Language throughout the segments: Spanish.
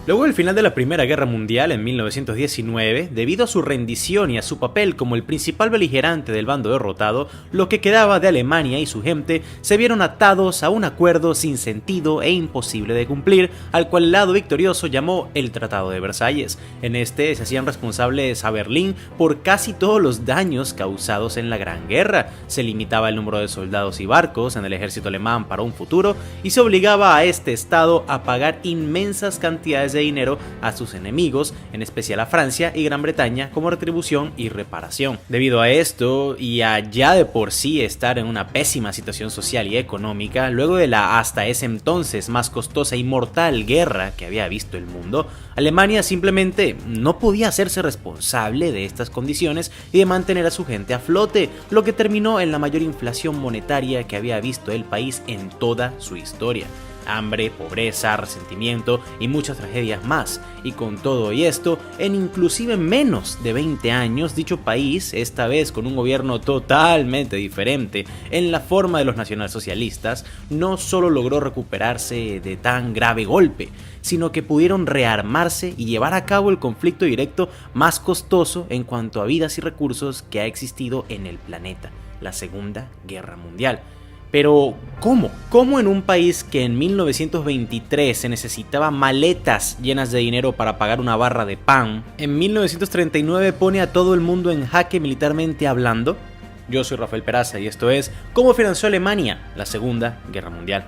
Luego del final de la Primera Guerra Mundial en 1919, debido a su rendición y a su papel como el principal beligerante del bando derrotado, lo que quedaba de Alemania y su gente se vieron atados a un acuerdo sin sentido e imposible de cumplir, al cual el lado victorioso llamó el Tratado de Versalles. En este se hacían responsables a Berlín por casi todos los daños causados en la Gran Guerra, se limitaba el número de soldados y barcos en el ejército alemán para un futuro y se obligaba a este estado a pagar inmensas cantidades de dinero a sus enemigos, en especial a Francia y Gran Bretaña, como retribución y reparación. Debido a esto, y a ya de por sí estar en una pésima situación social y económica, luego de la hasta ese entonces más costosa y mortal guerra que había visto el mundo, Alemania simplemente no podía hacerse responsable de estas condiciones y de mantener a su gente a flote, lo que terminó en la mayor inflación monetaria que había visto el país en toda su historia. Hambre, pobreza, resentimiento y muchas tragedias más. Y con todo y esto, en inclusive menos de 20 años, dicho país, esta vez con un gobierno totalmente diferente en la forma de los nacionalsocialistas, no solo logró recuperarse de tan grave golpe, sino que pudieron rearmarse y llevar a cabo el conflicto directo más costoso en cuanto a vidas y recursos que ha existido en el planeta, la Segunda Guerra Mundial. Pero, ¿cómo? ¿Cómo en un país que en 1923 se necesitaba maletas llenas de dinero para pagar una barra de pan, en 1939 pone a todo el mundo en jaque militarmente hablando? Yo soy Rafael Peraza y esto es ¿Cómo financió Alemania la Segunda Guerra Mundial?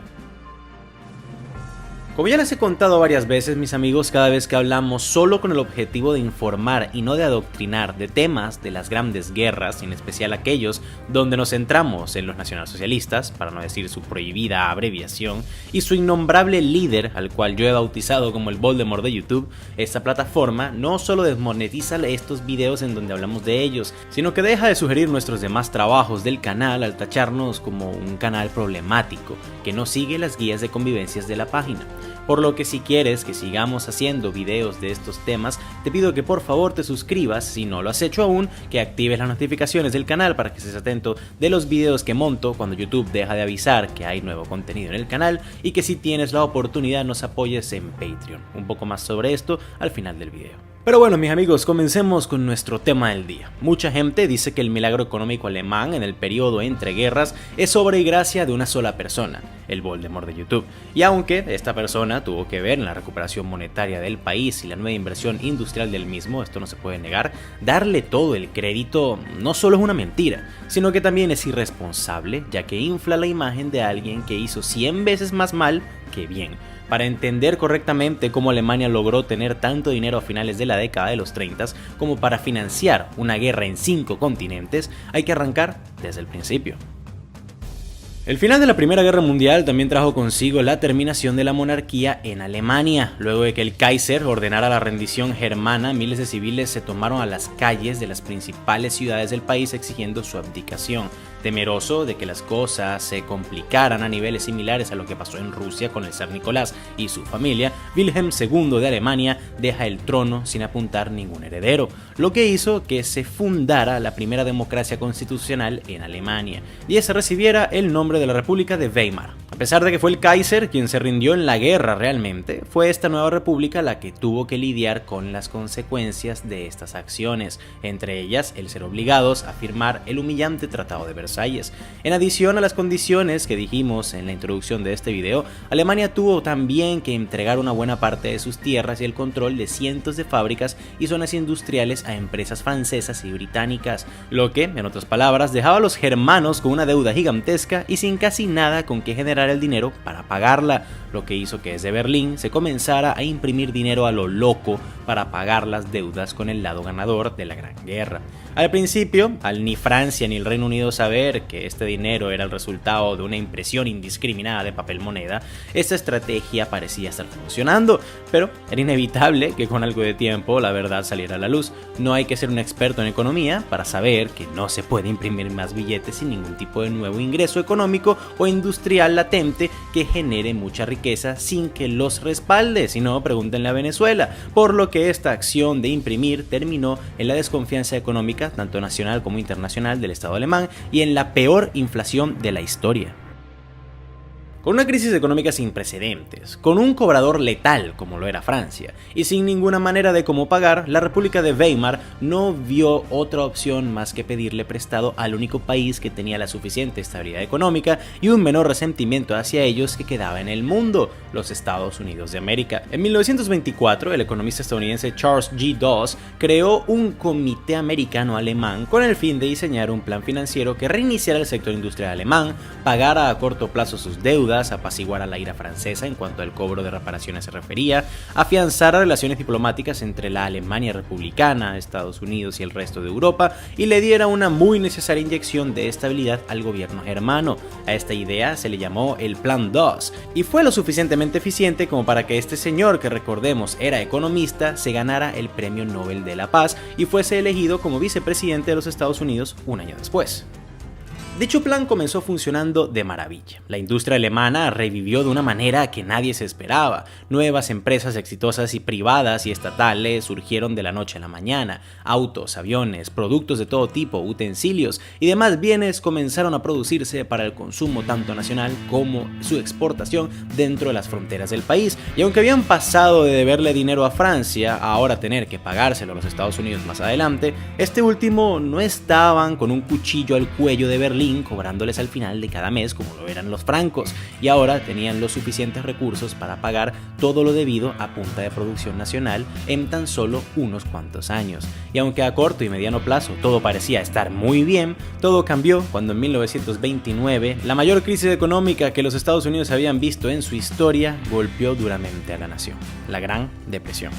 Como ya les he contado varias veces, mis amigos, cada vez que hablamos solo con el objetivo de informar y no de adoctrinar de temas de las grandes guerras, en especial aquellos donde nos centramos en los nacionalsocialistas, para no decir su prohibida abreviación, y su innombrable líder, al cual yo he bautizado como el Voldemort de YouTube, esta plataforma no solo desmonetiza estos videos en donde hablamos de ellos, sino que deja de sugerir nuestros demás trabajos del canal al tacharnos como un canal problemático, que no sigue las guías de convivencias de la página. Por lo que si quieres que sigamos haciendo videos de estos temas, te pido que por favor te suscribas si no lo has hecho aún, que actives las notificaciones del canal para que estés atento de los videos que monto cuando YouTube deja de avisar que hay nuevo contenido en el canal, y que si tienes la oportunidad nos apoyes en Patreon. Un poco más sobre esto al final del video. Pero bueno, mis amigos, comencemos con nuestro tema del día. Mucha gente dice que el milagro económico alemán en el periodo entre guerras es obra y gracia de una sola persona, el Voldemort de YouTube. Y aunque esta persona tuvo que ver en la recuperación monetaria del país y la nueva inversión industrial del mismo, esto no se puede negar, darle todo el crédito no solo es una mentira, sino que también es irresponsable, ya que infla la imagen de alguien que hizo 100 veces más mal que bien. Para entender correctamente cómo Alemania logró tener tanto dinero a finales de la década de los 30 como para financiar una guerra en 5 continentes, hay que arrancar desde el principio. El final de la Primera Guerra Mundial también trajo consigo la terminación de la monarquía en Alemania. Luego de que el Kaiser ordenara la rendición germana, miles de civiles se tomaron a las calles de las principales ciudades del país exigiendo su abdicación. Temeroso de que las cosas se complicaran a niveles similares a lo que pasó en Rusia con el zar Nicolás y su familia, Wilhelm II de Alemania deja el trono sin apuntar ningún heredero, lo que hizo que se fundara la primera democracia constitucional en Alemania, y ese recibiera el nombre de la República de Weimar. A pesar de que fue el Kaiser quien se rindió en la guerra realmente, fue esta nueva república la que tuvo que lidiar con las consecuencias de estas acciones, entre ellas el ser obligados a firmar el humillante Tratado de Versalles. En adición a las condiciones que dijimos en la introducción de este video, Alemania tuvo también que entregar una buena parte de sus tierras y el control de cientos de fábricas y zonas industriales a empresas francesas y británicas, lo que, en otras palabras, dejaba a los germanos con una deuda gigantesca y sin casi nada con que generar el dinero para pagarla, lo que hizo que desde Berlín se comenzara a imprimir dinero a lo loco para pagar las deudas con el lado ganador de la Gran Guerra. Al principio, al ni Francia ni el Reino Unido saber que este dinero era el resultado de una impresión indiscriminada de papel moneda, esta estrategia parecía estar funcionando, pero era inevitable que con algo de tiempo la verdad saliera a la luz. No hay que ser un experto en economía para saber que no se puede imprimir más billetes sin ningún tipo de nuevo ingreso económico o industrial latente que genere mucha riqueza sin que los respalde, si no, pregúntenle a Venezuela, por lo que esta acción de imprimir terminó en la desconfianza económica tanto nacional como internacional del Estado alemán y en la peor inflación de la historia. Con una crisis económica sin precedentes, con un cobrador letal como lo era Francia, y sin ninguna manera de cómo pagar, la República de Weimar no vio otra opción más que pedirle prestado al único país que tenía la suficiente estabilidad económica y un menor resentimiento hacia ellos que quedaba en el mundo, los Estados Unidos de América. En 1924, el economista estadounidense Charles G. Dawes creó un comité americano-alemán con el fin de diseñar un plan financiero que reiniciara el sector industrial alemán, pagara a corto plazo sus deudas, apaciguar a la ira francesa en cuanto al cobro de reparaciones se refería, afianzar relaciones diplomáticas entre la Alemania republicana, Estados Unidos y el resto de Europa, y le diera una muy necesaria inyección de estabilidad al gobierno germano. A esta idea se le llamó el Plan Dawes, y fue lo suficientemente eficiente como para que este señor, que recordemos era economista, se ganara el Premio Nobel de la Paz y fuese elegido como vicepresidente de los Estados Unidos un año después. Dicho plan comenzó funcionando de maravilla. La industria alemana revivió de una manera que nadie se esperaba. Nuevas empresas exitosas y privadas y estatales surgieron de la noche a la mañana. Autos, aviones, productos de todo tipo, utensilios y demás bienes comenzaron a producirse para el consumo tanto nacional como su exportación dentro de las fronteras del país. Y aunque habían pasado de deberle dinero a Francia a ahora tener que pagárselo a los Estados Unidos más adelante, este último no estaban con un cuchillo al cuello de Berlín cobrándoles al final de cada mes como lo eran los francos, y ahora tenían los suficientes recursos para pagar todo lo debido a punta de producción nacional en tan solo unos cuantos años. Y aunque a corto y mediano plazo todo parecía estar muy bien, todo cambió cuando en 1929 la mayor crisis económica que los Estados Unidos habían visto en su historia golpeó duramente a la nación, la Gran Depresión.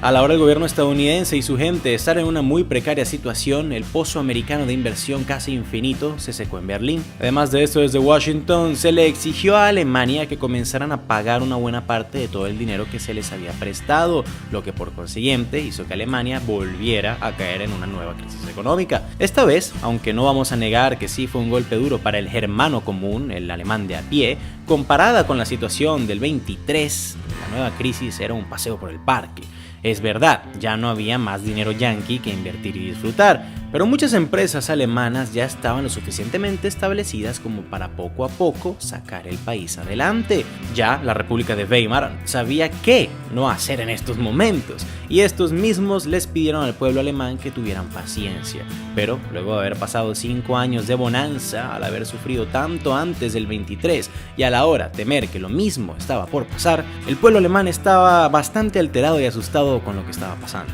A la hora del gobierno estadounidense y su gente estar en una muy precaria situación, el pozo americano de inversión casi infinito se secó en Berlín. Además de esto, desde Washington se le exigió a Alemania que comenzaran a pagar una buena parte de todo el dinero que se les había prestado, lo que por consiguiente hizo que Alemania volviera a caer en una nueva crisis económica. Esta vez, aunque no vamos a negar que sí fue un golpe duro para el germano común, el alemán de a pie, comparada con la situación del 23, la nueva crisis era un paseo por el parque. Es verdad, ya no había más dinero yanqui que invertir y disfrutar, pero muchas empresas alemanas ya estaban lo suficientemente establecidas como para poco a poco sacar el país adelante. Ya la República de Weimar sabía qué no hacer en estos momentos, y estos mismos les pidieron al pueblo alemán que tuvieran paciencia. Pero luego de haber pasado 5 años de bonanza, al haber sufrido tanto antes del 23 y a la hora temer que lo mismo estaba por pasar, el pueblo alemán estaba bastante alterado y asustado con lo que estaba pasando.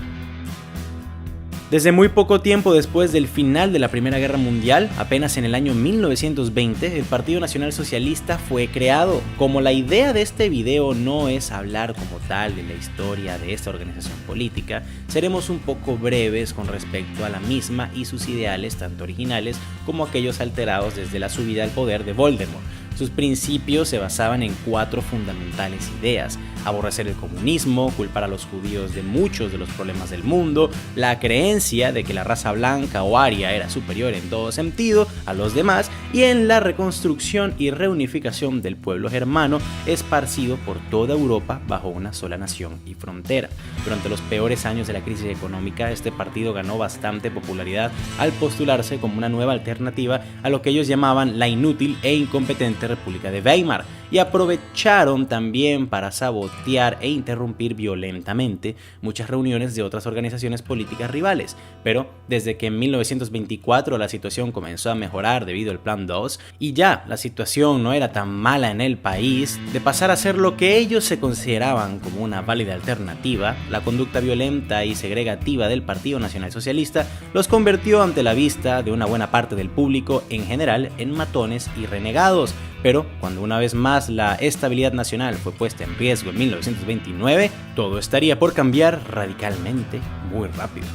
Desde muy poco tiempo después del final de la Primera Guerra Mundial, apenas en el año 1920, el Partido Nacional Socialista fue creado. Como la idea de este video no es hablar como tal de la historia de esta organización política, seremos un poco breves con respecto a la misma y sus ideales, tanto originales como aquellos alterados desde la subida al poder de Voldemort. Sus principios se basaban en 4 fundamentales ideas: aborrecer el comunismo, culpar a los judíos de muchos de los problemas del mundo, la creencia de que la raza blanca o aria era superior en todo sentido a los demás, y en la reconstrucción y reunificación del pueblo germano esparcido por toda Europa bajo una sola nación y frontera. Durante los peores años de la crisis económica, este partido ganó bastante popularidad al postularse como una nueva alternativa a lo que ellos llamaban la inútil e incompetente República de Weimar, y aprovecharon también para sabotear e interrumpir violentamente muchas reuniones de otras organizaciones políticas rivales. Pero desde que en 1924 la situación comenzó a mejorar debido al Plan Dawes, y ya la situación no era tan mala en el país, de pasar a ser lo que ellos se consideraban como una válida alternativa, la conducta violenta y segregativa del Partido Nacional Socialista los convirtió ante la vista de una buena parte del público en general en matones y renegados. Pero cuando una vez más la estabilidad nacional fue puesta en riesgo en 1929, todo estaría por cambiar radicalmente muy rápido.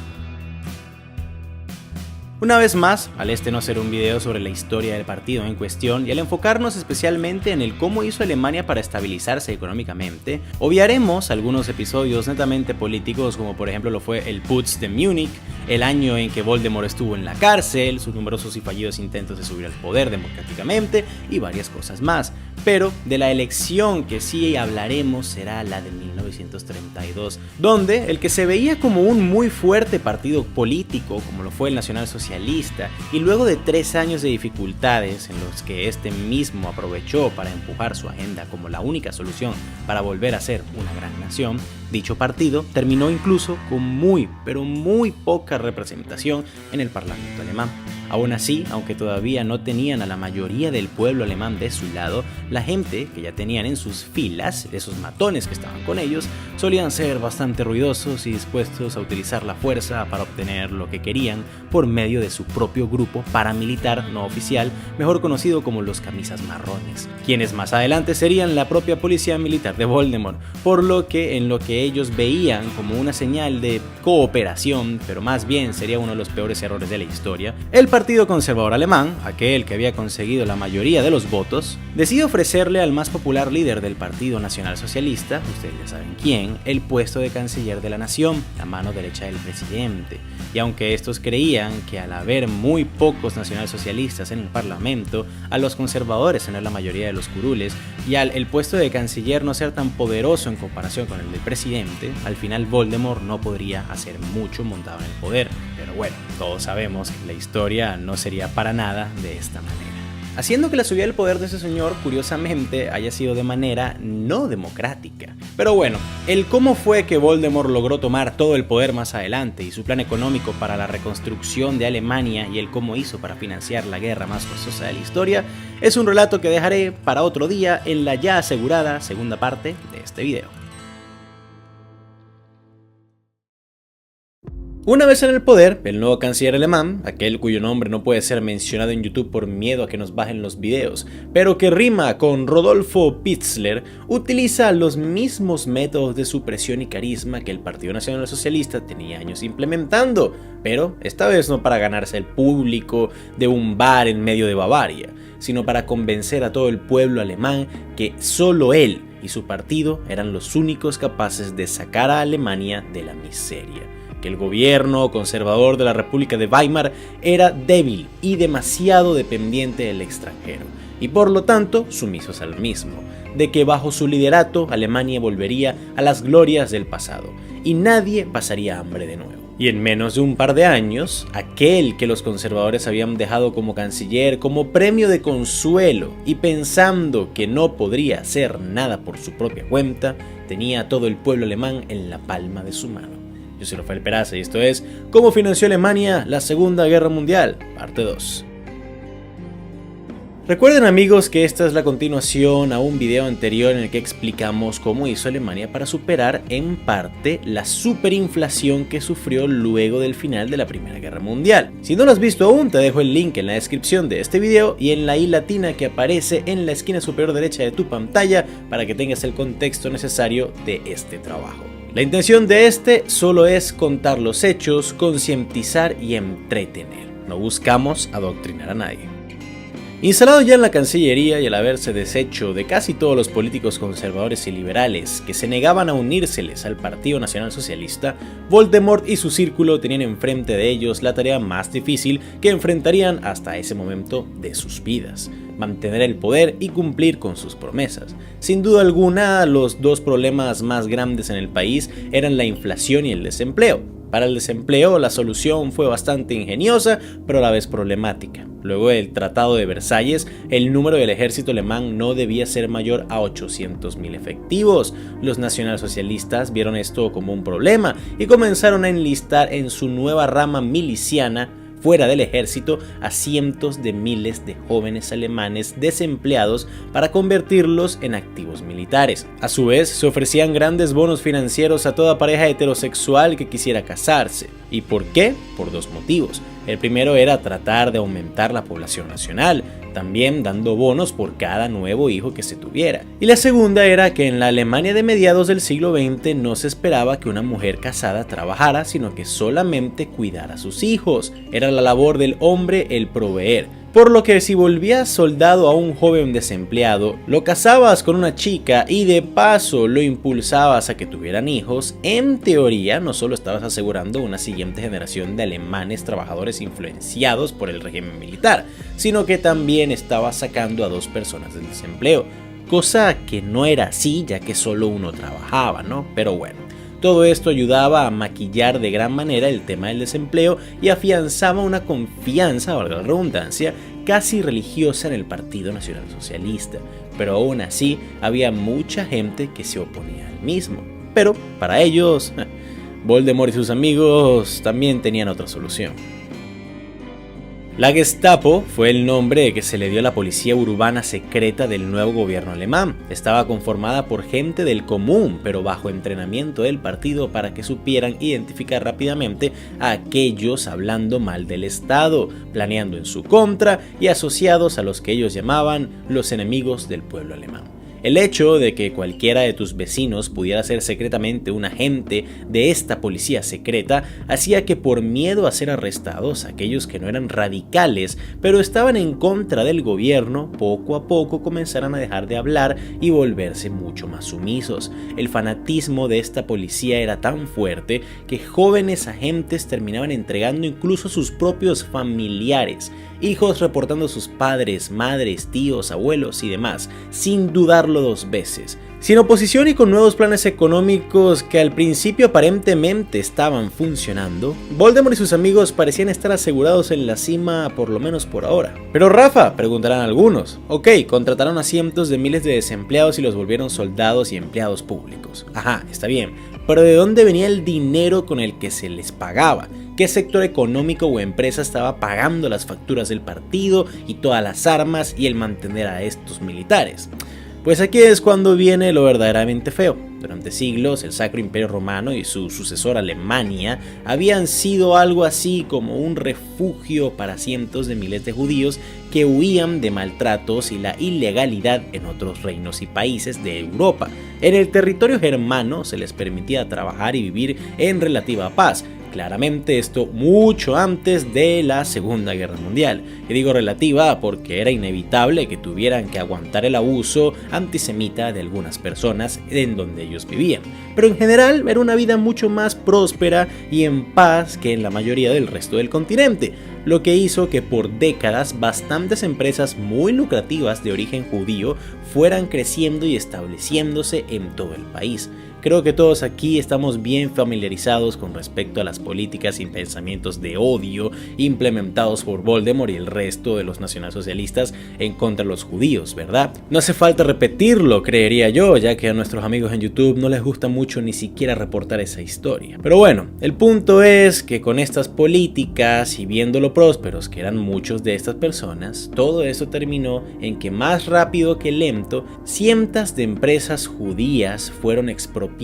Una vez más, al no ser un video sobre la historia del partido en cuestión y al enfocarnos especialmente en el cómo hizo Alemania para estabilizarse económicamente, obviaremos algunos episodios netamente políticos, como por ejemplo lo fue el Putsch de Múnich, el año en que Voldemort estuvo en la cárcel, sus numerosos y fallidos intentos de subir al poder democráticamente y varias cosas más. Pero de la elección que sí hablaremos será la de 1929. 1932, donde el que se veía como un muy fuerte partido político, como lo fue el nacionalsocialista, y luego de 3 años de dificultades en los que este mismo aprovechó para empujar su agenda como la única solución para volver a ser una gran nación, dicho partido terminó incluso con muy, pero muy poca representación en el Parlamento alemán. Aún así, aunque todavía no tenían a la mayoría del pueblo alemán de su lado, la gente que ya tenían en sus filas, esos matones que estaban con ellos, solían ser bastante ruidosos y dispuestos a utilizar la fuerza para obtener lo que querían por medio de su propio grupo paramilitar no oficial, mejor conocido como los camisas marrones, quienes más adelante serían la propia policía militar de Voldemort, por lo que en lo que ellos veían como una señal de cooperación, pero más bien sería uno de los peores errores de la historia, el Partido Conservador Alemán, aquel que había conseguido la mayoría de los votos, decide ofrecerle al más popular líder del Partido Nacional Socialista, ustedes ya saben quién, el puesto de canciller de la nación, la mano derecha del presidente. Y aunque estos creían que al haber muy pocos nacionalsocialistas en el Parlamento, a los conservadores tener la mayoría de los curules, y al el puesto de canciller no ser tan poderoso en comparación con el del presidente, al final Voldemort no podría hacer mucho montado en el poder. Pero bueno, todos sabemos que la historia no sería para nada de esta manera, haciendo que la subida del poder de ese señor, curiosamente, haya sido de manera no democrática. Pero bueno, el cómo fue que Voldemort logró tomar todo el poder más adelante y su plan económico para la reconstrucción de Alemania y el cómo hizo para financiar la guerra más costosa de la historia, es un relato que dejaré para otro día en la ya asegurada segunda parte de este video. Una vez en el poder, el nuevo canciller alemán, aquel cuyo nombre no puede ser mencionado en YouTube por miedo a que nos bajen los videos, pero que rima con Rodolfo Pitzler, utiliza los mismos métodos de supresión y carisma que el Partido Nacional Socialista tenía años implementando, pero esta vez no para ganarse el público de un bar en medio de Bavaria, sino para convencer a todo el pueblo alemán que solo él y su partido eran los únicos capaces de sacar a Alemania de la miseria. Que el gobierno conservador de la República de Weimar era débil y demasiado dependiente del extranjero, y por lo tanto sumisos al mismo, de que bajo su liderato Alemania volvería a las glorias del pasado, y nadie pasaría hambre de nuevo. Y en menos de un par de años, aquel que los conservadores habían dejado como canciller como premio de consuelo y pensando que no podría hacer nada por su propia cuenta, tenía a todo el pueblo alemán en la palma de su mano. Yo soy Rafael Peraza y esto es ¿Cómo financió Alemania la Segunda Guerra Mundial? Parte 2. Recuerden amigos que esta es la continuación a un video anterior en el que explicamos cómo hizo Alemania para superar en parte la superinflación que sufrió luego del final de la Primera Guerra Mundial. Si no lo has visto aún, te dejo el link en la descripción de este video y en la i latina que aparece en la esquina superior derecha de tu pantalla para que tengas el contexto necesario de este trabajo. La intención de este solo es contar los hechos, concientizar y entretener. No buscamos adoctrinar a nadie. Instalado ya en la Cancillería y al haberse deshecho de casi todos los políticos conservadores y liberales que se negaban a unírseles al Partido Nacional Socialista, Voldemort y su círculo tenían enfrente de ellos la tarea más difícil que enfrentarían hasta ese momento de sus vidas: mantener el poder y cumplir con sus promesas. Sin duda alguna, los dos problemas más grandes en el país eran la inflación y el desempleo. Para el desempleo, la solución fue bastante ingeniosa, pero a la vez problemática. Luego del Tratado de Versalles, el número del ejército alemán no debía ser mayor a 800.000 efectivos. Los nacionalsocialistas vieron esto como un problema y comenzaron a enlistar en su nueva rama miliciana fuera del ejército a cientos de miles de jóvenes alemanes desempleados para convertirlos en activos militares. A su vez, se ofrecían grandes bonos financieros a toda pareja heterosexual que quisiera casarse. ¿Y por qué? Por dos motivos. El primero era tratar de aumentar la población nacional, también dando bonos por cada nuevo hijo que se tuviera. Y la segunda era que en la Alemania de mediados del siglo XX no se esperaba que una mujer casada trabajara, sino que solamente cuidara a sus hijos. Era la labor del hombre el proveer. Por lo que si volvías soldado a un joven desempleado, lo casabas con una chica y de paso lo impulsabas a que tuvieran hijos, en teoría no solo estabas asegurando una siguiente generación de alemanes trabajadores influenciados por el régimen militar, sino que también estabas sacando a dos personas del desempleo. cosa que no era así ya que solo uno trabajaba, ¿no? Pero bueno. Todo esto ayudaba a maquillar de gran manera el tema del desempleo y afianzaba una confianza, valga la redundancia, casi religiosa en el Partido Nacional Socialista. Pero aún así, había mucha gente que se oponía al mismo. Pero para ellos, Voldemort y sus amigos también tenían otra solución. La Gestapo fue el nombre que se le dio a la policía urbana secreta del nuevo gobierno alemán. Estaba conformada por gente del común, pero bajo entrenamiento del partido para que supieran identificar rápidamente a aquellos hablando mal del Estado, planeando en su contra y asociados a los que ellos llamaban los enemigos del pueblo alemán. El hecho de que cualquiera de tus vecinos pudiera ser secretamente un agente de esta policía secreta hacía que por miedo a ser arrestados, aquellos que no eran radicales pero estaban en contra del gobierno, poco a poco comenzaran a dejar de hablar y volverse mucho más sumisos. El fanatismo de esta policía era tan fuerte que jóvenes agentes terminaban entregando incluso a sus propios familiares, hijos reportando a sus padres, madres, tíos, abuelos y demás, sin dudarlo dos veces. Sin oposición y con nuevos planes económicos que al principio aparentemente estaban funcionando, Voldemort y sus amigos parecían estar asegurados en la cima, por lo menos por ahora. Pero Rafa, preguntarán algunos. Ok, contrataron a cientos de miles de desempleados y los volvieron soldados y empleados públicos. Ajá, está bien, pero ¿de dónde venía el dinero con el que se les pagaba? ¿Qué sector económico o empresa estaba pagando las facturas del partido y todas las armas y el mantener a estos militares? Pues aquí es cuando viene lo verdaderamente feo. Durante siglos, el Sacro Imperio Romano y su sucesor Alemania habían sido algo así como un refugio para cientos de miles de judíos que huían de maltratos y la ilegalidad en otros reinos y países de Europa. En el territorio germano se les permitía trabajar y vivir en relativa paz. Claramente esto mucho antes de la Segunda Guerra Mundial. Y digo relativa porque era inevitable que tuvieran que aguantar el abuso antisemita de algunas personas en donde ellos vivían. Pero en general era una vida mucho más próspera y en paz que en la mayoría del resto del continente, lo que hizo que por décadas bastantes empresas muy lucrativas de origen judío fueran creciendo y estableciéndose en todo el país. Creo que todos aquí estamos bien familiarizados con respecto a las políticas y pensamientos de odio implementados por Voldemort y el resto de los nacionalsocialistas en contra de los judíos, ¿verdad? No hace falta repetirlo, creería yo, ya que a nuestros amigos en YouTube no les gusta mucho ni siquiera reportar esa historia. Pero bueno, el punto es que con estas políticas y viendo lo prósperos que eran muchos de estas personas, todo eso terminó en que más rápido que lento, cientos de empresas judías fueron expropiadas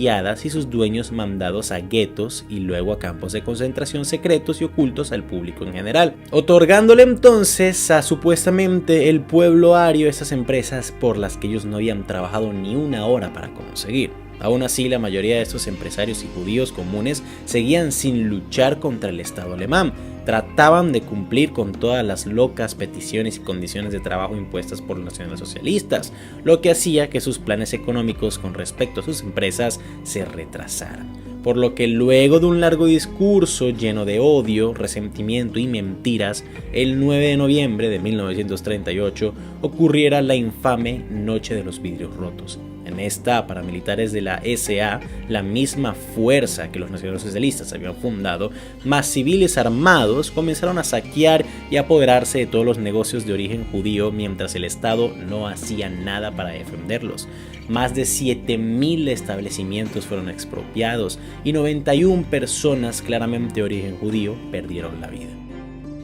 y sus dueños mandados a guetos y luego a campos de concentración secretos y ocultos al público en general, otorgándole entonces a supuestamente el pueblo ario esas empresas por las que ellos no habían trabajado ni una hora para conseguir. Aún así, la mayoría de estos empresarios y judíos comunes seguían sin luchar contra el Estado alemán. Trataban de cumplir con todas las locas peticiones y condiciones de trabajo impuestas por los nacionalsocialistas, lo que hacía que sus planes económicos con respecto a sus empresas se retrasaran. Por lo que luego de un largo discurso lleno de odio, resentimiento y mentiras, el 9 de noviembre de 1938 ocurriera la infame Noche de los Vidrios Rotos. En esta, paramilitares de la SA, la misma fuerza que los nacionalsocialistas habían fundado, más civiles armados comenzaron a saquear y apoderarse de todos los negocios de origen judío mientras el Estado no hacía nada para defenderlos. Más de 7.000 establecimientos fueron expropiados y 91 personas claramente de origen judío perdieron la vida.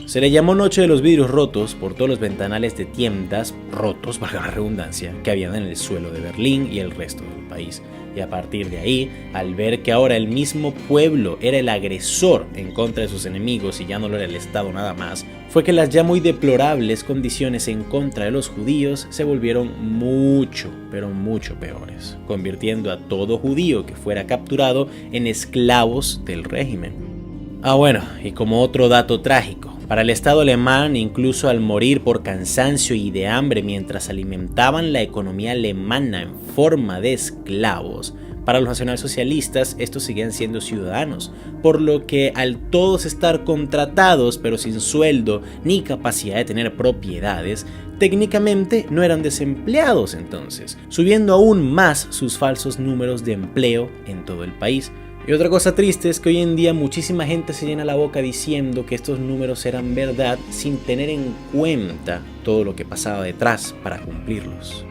Se le llamó Noche de los Vidrios Rotos por todos los ventanales de tiendas rotos, valga la redundancia, que habían en el suelo de Berlín y el resto del país. Y a partir de ahí, al ver que ahora el mismo pueblo era el agresor en contra de sus enemigos y ya no lo era el Estado nada más, fue que las ya muy deplorables condiciones en contra de los judíos se volvieron mucho, pero mucho peores, convirtiendo a todo judío que fuera capturado en esclavos del régimen. Bueno, y como otro dato trágico, para el Estado alemán, incluso al morir por cansancio y de hambre mientras alimentaban la economía alemana en forma de esclavos, para los nacionalsocialistas estos seguían siendo ciudadanos, por lo que al todos estar contratados pero sin sueldo ni capacidad de tener propiedades, técnicamente no eran desempleados entonces, subiendo aún más sus falsos números de empleo en todo el país. Y otra cosa triste es que hoy en día muchísima gente se llena la boca diciendo que estos números eran verdad sin tener en cuenta todo lo que pasaba detrás para cumplirlos.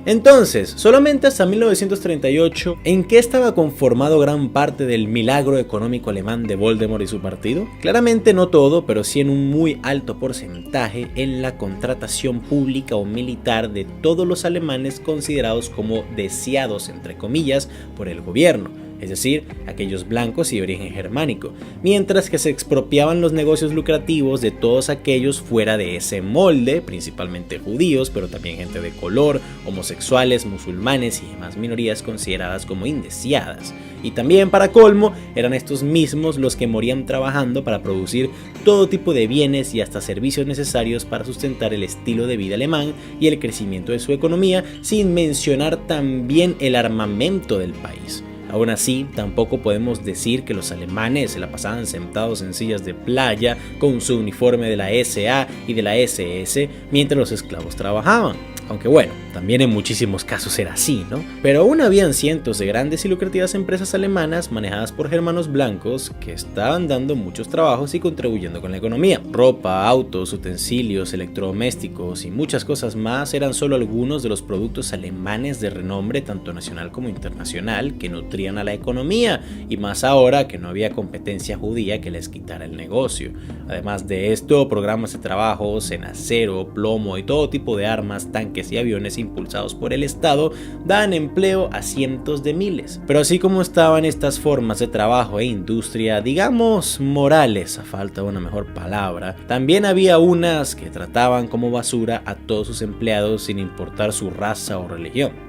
Entonces, solamente hasta 1938, ¿en qué estaba conformado gran parte del milagro económico alemán de Voldemort y su partido? Claramente no todo, pero sí en un muy alto porcentaje en la contratación pública o militar de todos los alemanes considerados como deseados, entre comillas, por el gobierno. Es decir, aquellos blancos y de origen germánico, mientras que se expropiaban los negocios lucrativos de todos aquellos fuera de ese molde, principalmente judíos, pero también gente de color, homosexuales, musulmanes y demás minorías consideradas como indeseadas. Y también, para colmo, eran estos mismos los que morían trabajando para producir todo tipo de bienes y hasta servicios necesarios para sustentar el estilo de vida alemán y el crecimiento de su economía, sin mencionar también el armamento del país. Aún así, tampoco podemos decir que los alemanes se la pasaban sentados en sillas de playa con su uniforme de la SA y de la SS mientras los esclavos trabajaban. Aunque bueno, también en muchísimos casos era así, ¿no? Pero aún habían cientos de grandes y lucrativas empresas alemanas manejadas por germanos blancos que estaban dando muchos trabajos y contribuyendo con la economía. Ropa, autos, utensilios, electrodomésticos y muchas cosas más eran solo algunos de los productos alemanes de renombre tanto nacional como internacional que nutrían a la economía, y más ahora que no había competencia judía que les quitara el negocio. Además de esto, programas de trabajos en acero, plomo y todo tipo de armas, tanques y aviones impulsados por el Estado dan empleo a cientos de miles. Pero así como estaban estas formas de trabajo e industria, digamos morales, a falta de una mejor palabra, también había unas que trataban como basura a todos sus empleados sin importar su raza o religión.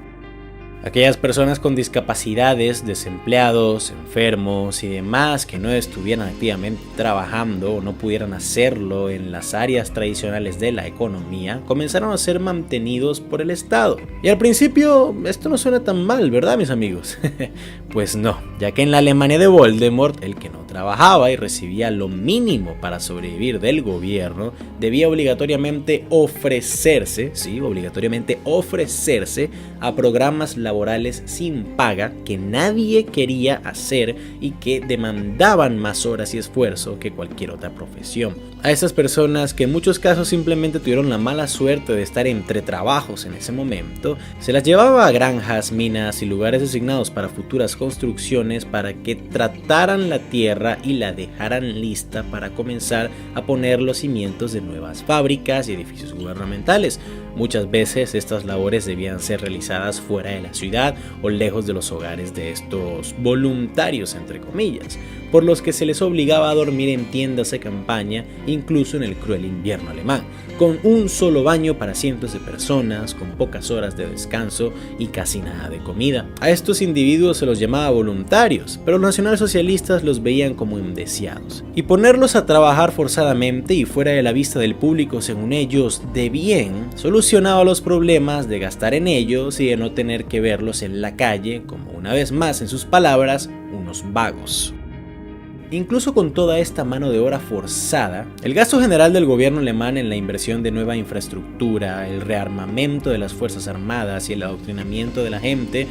Aquellas personas con discapacidades, desempleados, enfermos y demás que no estuvieran activamente trabajando o no pudieran hacerlo en las áreas tradicionales de la economía, comenzaron a ser mantenidos por el Estado. Y al principio esto no suena tan mal, ¿verdad, mis amigos? Pues no, ya que en la Alemania de Voldemort, el que no trabajaba y recibía lo mínimo para sobrevivir del gobierno, debía obligatoriamente ofrecerse a programas laborales sin paga que nadie quería hacer y que demandaban más horas y esfuerzo que cualquier otra profesión. A estas personas, que en muchos casos simplemente tuvieron la mala suerte de estar entre trabajos en ese momento, se las llevaba a granjas, minas y lugares designados para futuras construcciones para que trataran la tierra y la dejaran lista para comenzar a poner los cimientos de nuevas fábricas y edificios gubernamentales. Muchas veces estas labores debían ser realizadas fuera de la ciudad o lejos de los hogares de estos voluntarios, entre comillas, por los que se les obligaba a dormir en tiendas de campaña, incluso en el cruel invierno alemán, con un solo baño para cientos de personas, con pocas horas de descanso y casi nada de comida. A estos individuos se los llamaba voluntarios, pero los nacionalsocialistas los veían como indeseados, y ponerlos a trabajar forzadamente y fuera de la vista del público, según ellos, de bien, solucionaba los problemas de gastar en ellos y de no tener que verlos en la calle como, una vez más en sus palabras, unos vagos. Incluso con toda esta mano de obra forzada, el gasto general del gobierno alemán en la inversión de nueva infraestructura, el rearmamento de las fuerzas armadas y el adoctrinamiento de la gente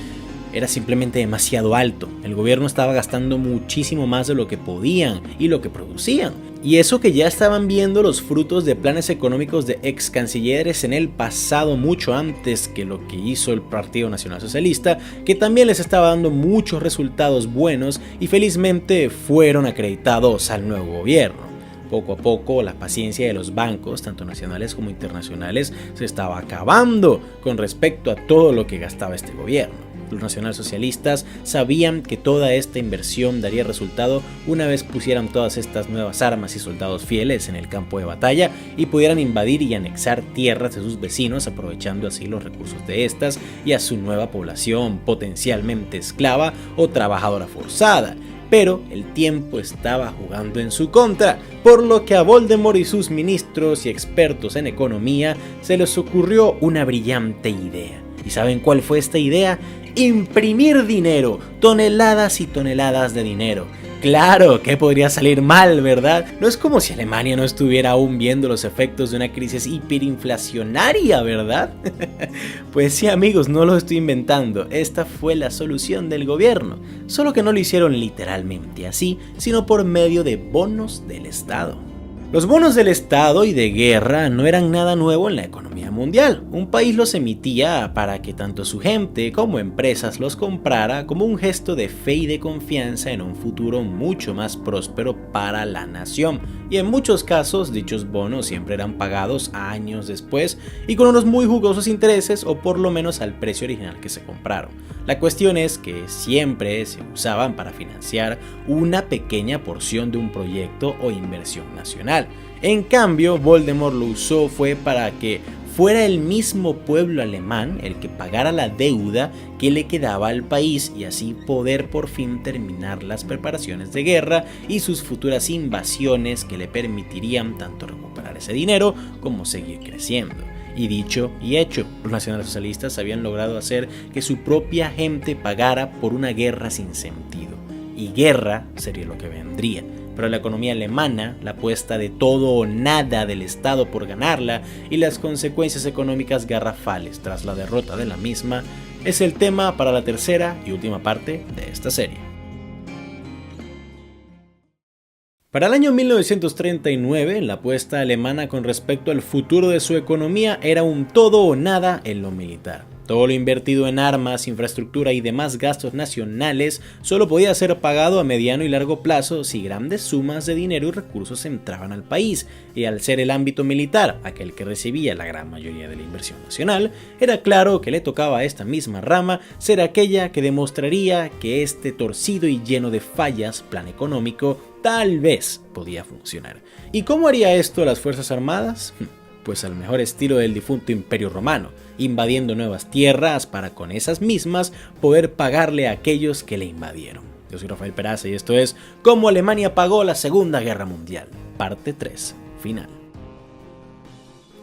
era simplemente demasiado alto. El gobierno estaba gastando muchísimo más de lo que podían y lo que producían. Y eso que ya estaban viendo los frutos de planes económicos de ex cancilleres en el pasado, mucho antes que lo que hizo el Partido Nacional Socialista, que también les estaba dando muchos resultados buenos y felizmente fueron acreditados al nuevo gobierno. Poco a poco la paciencia de los bancos, tanto nacionales como internacionales, se estaba acabando con respecto a todo lo que gastaba este gobierno. Los nacionalsocialistas sabían que toda esta inversión daría resultado una vez pusieran todas estas nuevas armas y soldados fieles en el campo de batalla y pudieran invadir y anexar tierras de sus vecinos, aprovechando así los recursos de estas y a su nueva población potencialmente esclava o trabajadora forzada. Pero el tiempo estaba jugando en su contra, por lo que a Voldemort y sus ministros y expertos en economía se les ocurrió una brillante idea. ¿Y saben cuál fue esta idea? Imprimir dinero, toneladas y toneladas de dinero. Claro, que podría salir mal, ¿verdad? No es como si Alemania no estuviera aún viendo los efectos de una crisis hiperinflacionaria, ¿verdad? Pues sí, amigos, no lo estoy inventando, esta fue la solución del gobierno, solo que no lo hicieron literalmente así, sino por medio de bonos del Estado. Los bonos del Estado y de guerra no eran nada nuevo en la economía mundial. Un país los emitía para que tanto su gente como empresas los comprara como un gesto de fe y de confianza en un futuro mucho más próspero para la nación. Y en muchos casos dichos bonos siempre eran pagados años después y con unos muy jugosos intereses o por lo menos al precio original que se compraron. La cuestión es que siempre se usaban para financiar una pequeña porción de un proyecto o inversión nacional. En cambio, Voldemort lo usó fue para que fuera el mismo pueblo alemán el que pagara la deuda que le quedaba al país y así poder por fin terminar las preparaciones de guerra y sus futuras invasiones que le permitirían tanto recuperar ese dinero como seguir creciendo. Y dicho y hecho, los nacionalsocialistas habían logrado hacer que su propia gente pagara por una guerra sin sentido. Y guerra sería lo que vendría. Pero la economía alemana, la apuesta de todo o nada del Estado por ganarla y las consecuencias económicas garrafales tras la derrota de la misma, es el tema para la tercera y última parte de esta serie. Para el año 1939, la apuesta alemana con respecto al futuro de su economía era un todo o nada en lo militar. Todo lo invertido en armas, infraestructura y demás gastos nacionales solo podía ser pagado a mediano y largo plazo si grandes sumas de dinero y recursos entraban al país, y al ser el ámbito militar aquel que recibía la gran mayoría de la inversión nacional, era claro que le tocaba a esta misma rama ser aquella que demostraría que este torcido y lleno de fallas plan económico tal vez podía funcionar. ¿Y cómo haría esto las Fuerzas Armadas? Pues al mejor estilo del difunto Imperio Romano, invadiendo nuevas tierras para con esas mismas poder pagarle a aquellos que le invadieron. Yo soy Rafael Peraza y esto es Cómo Alemania pagó la Segunda Guerra Mundial, parte 3, final.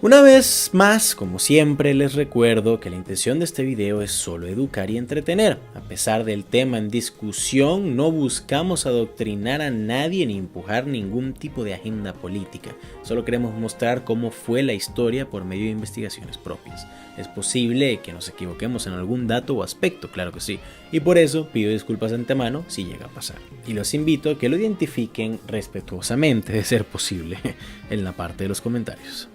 Una vez más, como siempre, les recuerdo que la intención de este video es solo educar y entretener. A pesar del tema en discusión, no buscamos adoctrinar a nadie ni empujar ningún tipo de agenda política. Solo queremos mostrar cómo fue la historia por medio de investigaciones propias. Es posible que nos equivoquemos en algún dato o aspecto, claro que sí, y por eso pido disculpas de antemano si llega a pasar. Y los invito a que lo identifiquen respetuosamente, de ser posible, en la parte de los comentarios.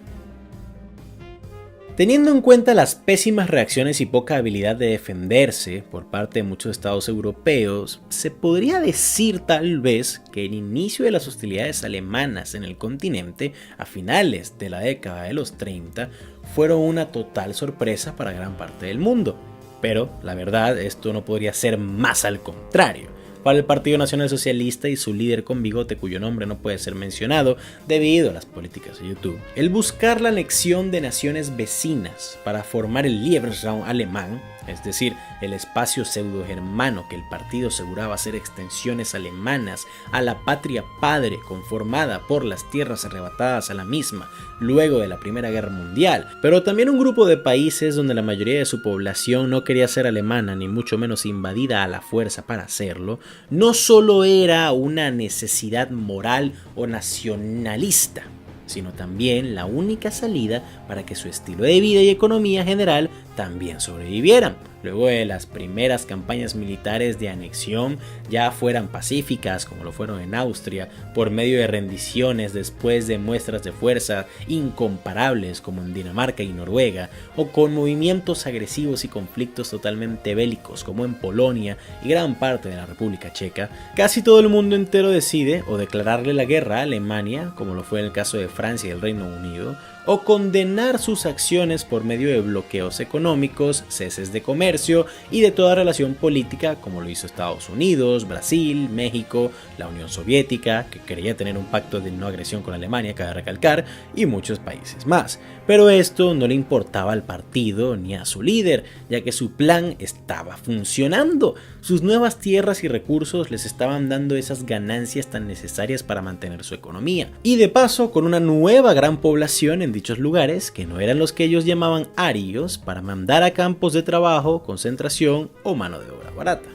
Teniendo en cuenta las pésimas reacciones y poca habilidad de defenderse por parte de muchos estados europeos, se podría decir tal vez que el inicio de las hostilidades alemanas en el continente a finales de la década de los 30 fueron una total sorpresa para gran parte del mundo. Pero la verdad, esto no podría ser más al contrario. Para el Partido Nacional Socialista y su líder con bigote cuyo nombre no puede ser mencionado debido a las políticas de YouTube, el buscar la anexión de naciones vecinas para formar el Lebensraum alemán, es decir, el espacio pseudo-germano que el partido aseguraba ser extensiones alemanas a la patria padre conformada por las tierras arrebatadas a la misma luego de la Primera Guerra Mundial, pero también un grupo de países donde la mayoría de su población no quería ser alemana ni mucho menos invadida a la fuerza para hacerlo, no solo era una necesidad moral o nacionalista, sino también la única salida para que su estilo de vida y economía general también sobrevivieran. Luego de las primeras campañas militares de anexión ya fueran pacíficas como lo fueron en Austria, por medio de rendiciones después de muestras de fuerza incomparables como en Dinamarca y Noruega, o con movimientos agresivos y conflictos totalmente bélicos como en Polonia y gran parte de la República Checa, casi todo el mundo entero decide o declararle la guerra a Alemania, como lo fue en el caso de Francia y el Reino Unido, o condenar sus acciones por medio de bloqueos económicos, ceses de comercio y de toda relación política como lo hizo Estados Unidos, Brasil, México, la Unión Soviética, que quería tener un pacto de no agresión con Alemania, cabe recalcar, y muchos países más. Pero esto no le importaba al partido ni a su líder, ya que su plan estaba funcionando. Sus nuevas tierras y recursos les estaban dando esas ganancias tan necesarias para mantener su economía. Y de paso, con una nueva gran población en dichos lugares, que no eran los que ellos llamaban arios, para mandar a campos de trabajo, concentración o mano de obra barata.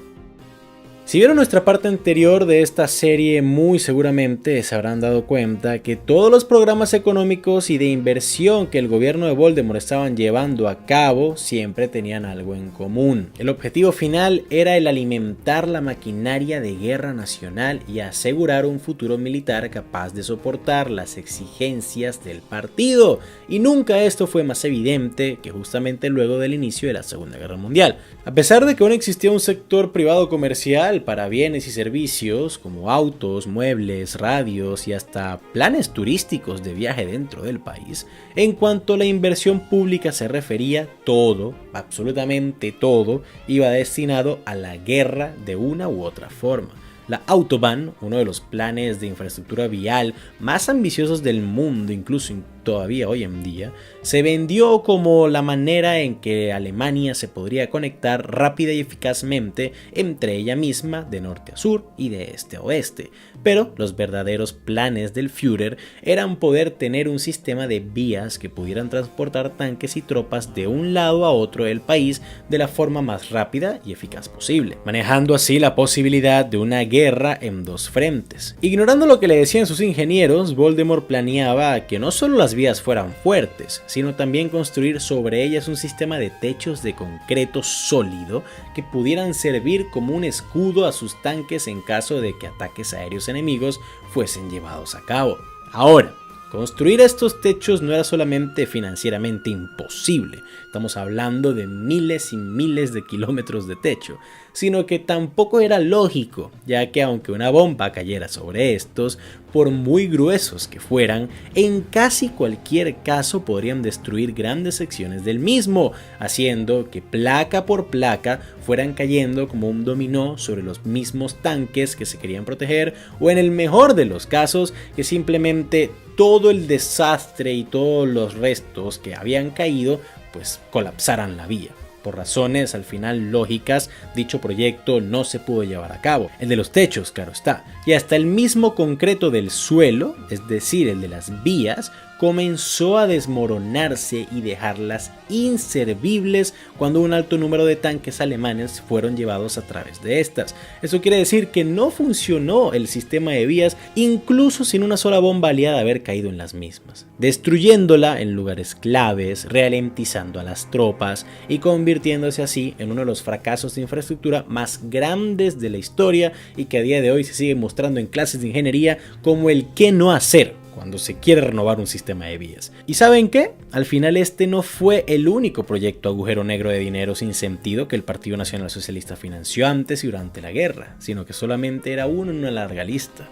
Si vieron nuestra parte anterior de esta serie, muy seguramente se habrán dado cuenta que todos los programas económicos y de inversión que el gobierno de Voldemort estaban llevando a cabo siempre tenían algo en común. El objetivo final era el alimentar la maquinaria de guerra nacional y asegurar un futuro militar capaz de soportar las exigencias del partido. Y nunca esto fue más evidente que justamente luego del inicio de la Segunda Guerra Mundial. A pesar de que aún existía un sector privado comercial para bienes y servicios como autos, muebles, radios y hasta planes turísticos de viaje dentro del país, en cuanto a la inversión pública se refería, todo, absolutamente todo, iba destinado a la guerra de una u otra forma. La Autobahn, uno de los planes de infraestructura vial más ambiciosos del mundo, incluso todavía hoy en día, se vendió como la manera en que Alemania se podría conectar rápida y eficazmente entre ella misma de norte a sur y de este a oeste. Pero los verdaderos planes del Führer eran poder tener un sistema de vías que pudieran transportar tanques y tropas de un lado a otro del país de la forma más rápida y eficaz posible, manejando así la posibilidad de una guerra en dos frentes. Ignorando lo que le decían sus ingenieros, Voldemort planeaba que no solo las vías fueran fuertes, sino también construir sobre ellas un sistema de techos de concreto sólido que pudieran servir como un escudo a sus tanques en caso de que ataques aéreos enemigos fuesen llevados a cabo. Ahora, construir estos techos no era solamente financieramente imposible, estamos hablando de miles y miles de kilómetros de techo, sino que tampoco era lógico, ya que aunque una bomba cayera sobre estos, por muy gruesos que fueran, en casi cualquier caso podrían destruir grandes secciones del mismo, haciendo que placa por placa fueran cayendo como un dominó sobre los mismos tanques que se querían proteger, o en el mejor de los casos, que simplemente todo el desastre y todos los restos que habían caído pues colapsaran la vía. Por razones al final lógicas, dicho proyecto no se pudo llevar a cabo. El de los techos, claro está. Y hasta el mismo concreto del suelo, es decir, el de las vías, comenzó a desmoronarse y dejarlas inservibles cuando un alto número de tanques alemanes fueron llevados a través de estas. Eso quiere decir que no funcionó el sistema de vías incluso sin una sola bomba aliada haber caído en las mismas, destruyéndola en lugares claves, ralentizando a las tropas y convirtiéndose así en uno de los fracasos de infraestructura más grandes de la historia y que a día de hoy se sigue mostrando en clases de ingeniería como el qué no hacer cuando se quiere renovar un sistema de vías. ¿Y saben qué? Al final este no fue el único proyecto agujero negro de dinero sin sentido que el Partido Nacional Socialista financió antes y durante la guerra, sino que solamente era uno en una larga lista.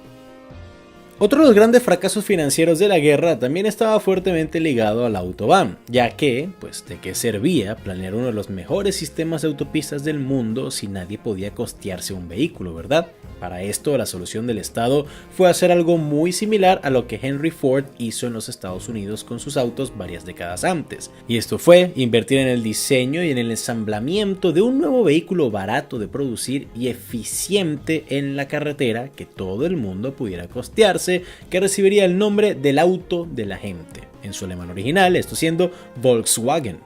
Otro de los grandes fracasos financieros de la guerra también estaba fuertemente ligado a la Autobahn, ya que, pues, ¿de qué servía planear uno de los mejores sistemas de autopistas del mundo si nadie podía costearse un vehículo, verdad? Para esto, la solución del Estado fue hacer algo muy similar a lo que Henry Ford hizo en los Estados Unidos con sus autos varias décadas antes, y esto fue invertir en el diseño y en el ensamblamiento de un nuevo vehículo barato de producir y eficiente en la carretera que todo el mundo pudiera costearse, que recibiría el nombre del auto de la gente, en su alemán original, esto siendo Volkswagen.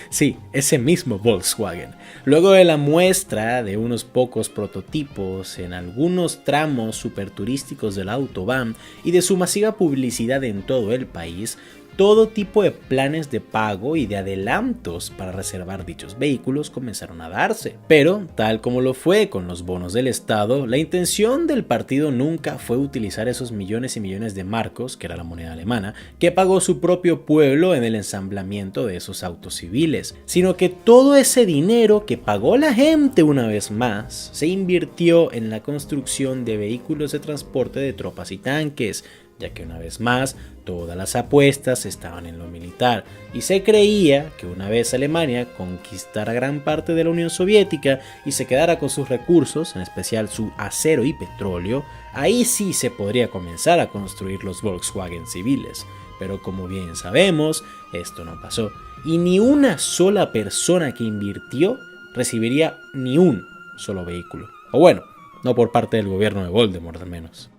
Sí, ese mismo Volkswagen. Luego de la muestra de unos pocos prototipos en algunos tramos superturísticos de la Autobahn y de su masiva publicidad en todo el país, todo tipo de planes de pago y de adelantos para reservar dichos vehículos comenzaron a darse. Pero, tal como lo fue con los bonos del Estado, la intención del partido nunca fue utilizar esos millones y millones de marcos, que era la moneda alemana, que pagó su propio pueblo en el ensamblamiento de esos autos civiles, sino que todo ese dinero que pagó la gente una vez más se invirtió en la construcción de vehículos de transporte de tropas y tanques, ya que una vez más todas las apuestas estaban en lo militar y se creía que una vez Alemania conquistara gran parte de la Unión Soviética y se quedara con sus recursos, en especial su acero y petróleo, ahí sí se podría comenzar a construir los Volkswagen civiles. Pero como bien sabemos, esto no pasó y ni una sola persona que invirtió recibiría ni un solo vehículo. O bueno, no por parte del gobierno de Voldemort al menos.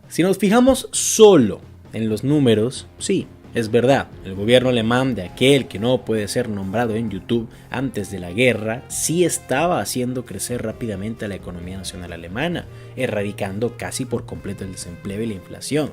Si nos fijamos solo en los números, sí, Es verdad, el gobierno alemán de aquel que no puede ser nombrado en YouTube antes de la guerra sí estaba haciendo crecer rápidamente a la economía nacional alemana, erradicando casi por completo el desempleo y la inflación.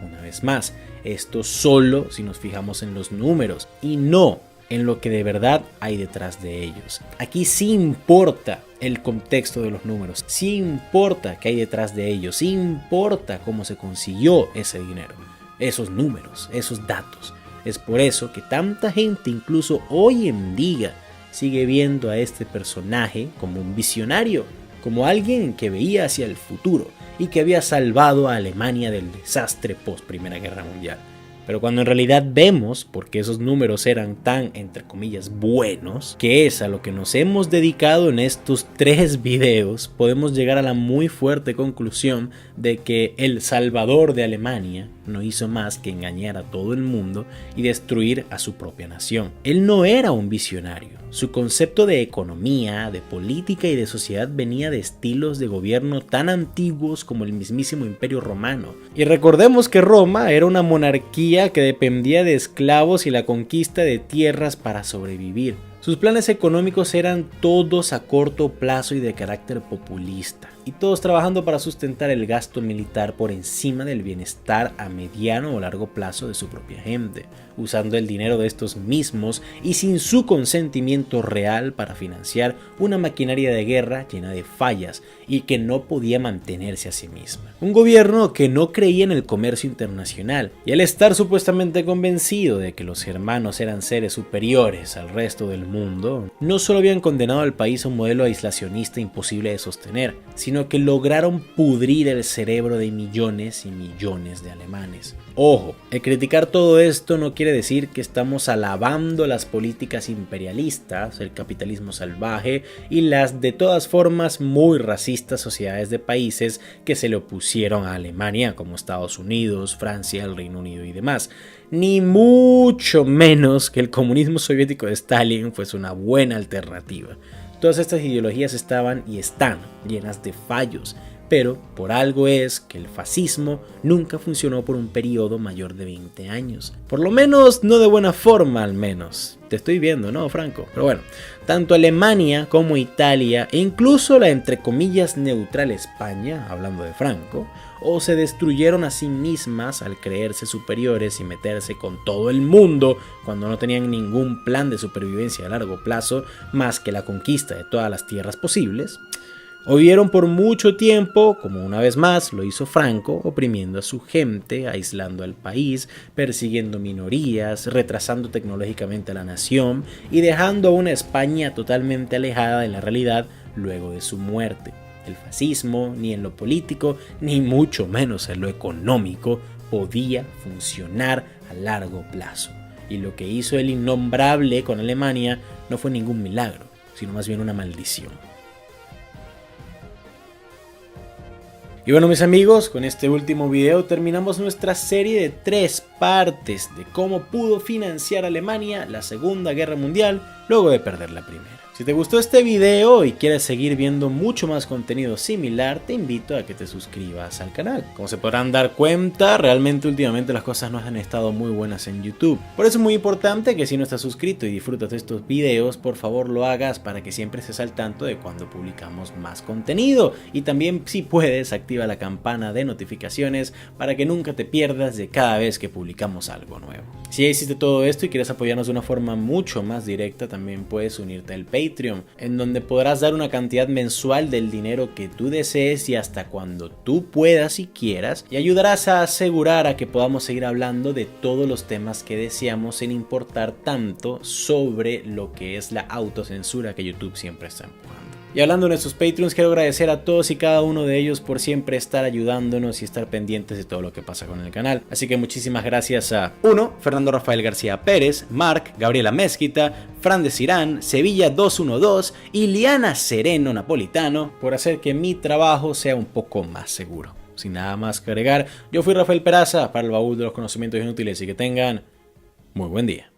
Una vez más, esto solo si nos fijamos en los números y no en lo que de verdad hay detrás de ellos. Aquí sí importa el contexto de los números, sí importa qué hay detrás de ellos, sí importa cómo se consiguió ese dinero, esos números, esos datos. Es por eso que tanta gente, incluso hoy en día, sigue viendo a este personaje como un visionario, como alguien que veía hacia el futuro y que había salvado a Alemania del desastre post Primera Guerra Mundial. Pero cuando en realidad vemos por qué esos números eran tan, entre comillas, buenos, que es a lo que nos hemos dedicado en estos 3 videos, podemos llegar a la muy fuerte conclusión de que el salvador de Alemania no hizo más que engañar a todo el mundo y destruir a su propia nación. Él no era un visionario. Su concepto de economía, de política y de sociedad venía de estilos de gobierno tan antiguos como el mismísimo Imperio Romano. Y recordemos que Roma era una monarquía que dependía de esclavos y la conquista de tierras para sobrevivir. Sus planes económicos eran todos a corto plazo y de carácter populista, y todos trabajando para sustentar el gasto militar por encima del bienestar a mediano o largo plazo de su propia gente, usando el dinero de estos mismos y sin su consentimiento real para financiar una maquinaria de guerra llena de fallas y que no podía mantenerse a sí misma. Un gobierno que no creía en el comercio internacional, y al estar supuestamente convencido de que los germanos eran seres superiores al resto del mundo, no solo habían condenado al país a un modelo aislacionista imposible de sostener, sino que lograron pudrir el cerebro de millones y millones de alemanes. Ojo, el criticar todo esto no quiere decir que estamos alabando las políticas imperialistas, el capitalismo salvaje y las de todas formas muy racistas sociedades de países que se le opusieron a Alemania, como Estados Unidos, Francia, el Reino Unido y demás. Ni mucho menos que el comunismo soviético de Stalin fuese una buena alternativa. Todas estas ideologías estaban y están llenas de fallos, pero por algo es que el fascismo nunca funcionó por un periodo mayor de 20 años. Por lo menos no de buena forma, al menos. Te estoy viendo, ¿no, Franco? Pero bueno, tanto Alemania como Italia e incluso la entre comillas neutral España, hablando de Franco, o se destruyeron a sí mismas al creerse superiores y meterse con todo el mundo cuando no tenían ningún plan de supervivencia a largo plazo más que la conquista de todas las tierras posibles, o vivieron por mucho tiempo, como una vez más lo hizo Franco, oprimiendo a su gente, aislando al país, persiguiendo minorías, retrasando tecnológicamente a la nación y dejando a una España totalmente alejada de la realidad luego de su muerte. El fascismo, ni en lo político, ni mucho menos en lo económico, podía funcionar a largo plazo. Y lo que hizo el innombrable con Alemania no fue ningún milagro, sino más bien una maldición. Y bueno, mis amigos, con este último video terminamos nuestra serie de 3 partes de cómo pudo financiar Alemania la Segunda Guerra Mundial luego de perder la Primera. Si te gustó este video y quieres seguir viendo mucho más contenido similar, te invito a que te suscribas al canal. Como se podrán dar cuenta, realmente últimamente las cosas no han estado muy buenas en YouTube. Por eso es muy importante que si no estás suscrito y disfrutas de estos videos, por favor lo hagas para que siempre estés al tanto de cuando publicamos más contenido. Y también, si puedes, activa la campana de notificaciones para que nunca te pierdas de cada vez que publicamos algo nuevo. Si ya hiciste todo esto y quieres apoyarnos de una forma mucho más directa, también puedes unirte al Patreon, en donde podrás dar una cantidad mensual del dinero que tú desees y hasta cuando tú puedas y quieras, y ayudarás a asegurar a que podamos seguir hablando de todos los temas que deseamos sin importar tanto sobre lo que es la autocensura que YouTube siempre está empujando. Y hablando de nuestros Patreons, quiero agradecer a todos y cada uno de ellos por siempre estar ayudándonos y estar pendientes de todo lo que pasa con el canal. Así que muchísimas gracias a 1. Fernando Rafael García Pérez, Marc, Gabriela Mezquita, Fran de Cirán, Sevilla 212 y Liana Sereno Napolitano por hacer que mi trabajo sea un poco más seguro. Sin nada más que agregar, yo fui Rafael Peraza para el baúl de los conocimientos inútiles y que tengan muy buen día.